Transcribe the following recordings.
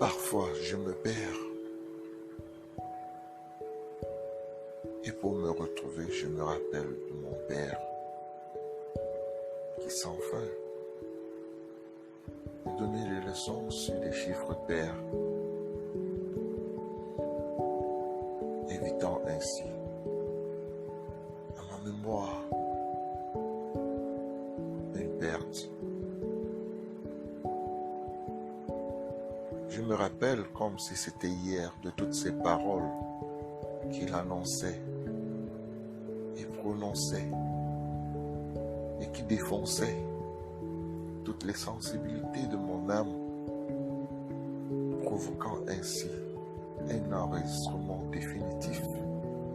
Parfois, je me perds. Et pour me retrouver, je me rappelle de mon père qui sans fin me donnait des leçons sur les chiffres pairs, évitant ainsi à ma mémoire une perte. Je me rappelle comme si c'était hier de toutes ces paroles qu'il annonçait et prononçait et qui défonçaient toutes les sensibilités de mon âme, provoquant ainsi un enregistrement définitif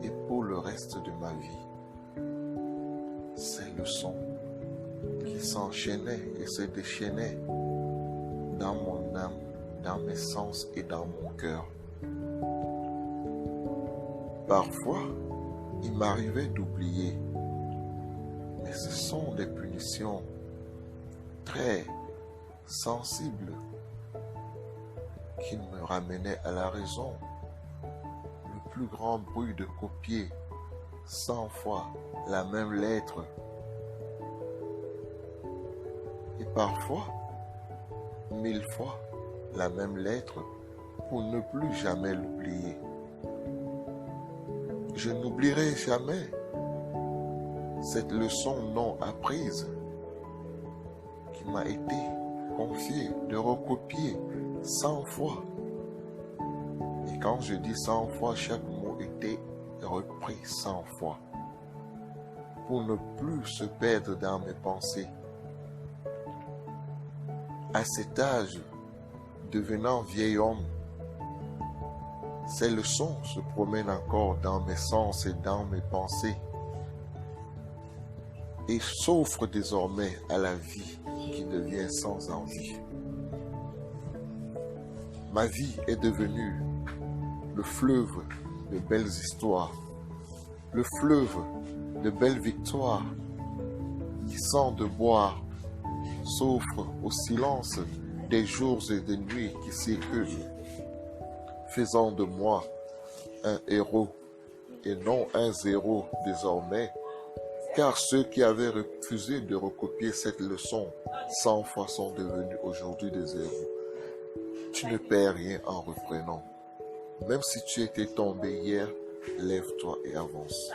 et pour le reste de ma vie. Ces leçons qui s'enchaînaient et se déchaînaient dans mon âme, dans mes sens et dans mon cœur. Parfois, il m'arrivait d'oublier, mais ce sont des punitions très sensibles qui me ramenaient à la raison. Le plus grand bruit de copier 100 fois la même lettre. Et parfois, 1000 fois la même lettre pour ne plus jamais l'oublier. Je n'oublierai jamais cette leçon non apprise qui m'a été confiée de recopier 100 fois. Et quand je dis 100 fois, chaque mot était repris 100 fois pour ne plus se perdre dans mes pensées. À cet âge, devenant vieil homme, ces leçons se promènent encore dans mes sens et dans mes pensées et s'offrent désormais à la vie qui devient sans envie. Ma vie est devenue le fleuve de belles histoires, le fleuve de belles victoires qui, sans devoir, s'offre au silence des jours et des nuits qui circulent, faisant de moi un héros et non un zéro désormais, car ceux qui avaient refusé de recopier cette leçon 100 fois sont devenus aujourd'hui des héros. Tu ne perds rien en reprenant. Même si tu étais tombé hier, lève-toi et avance.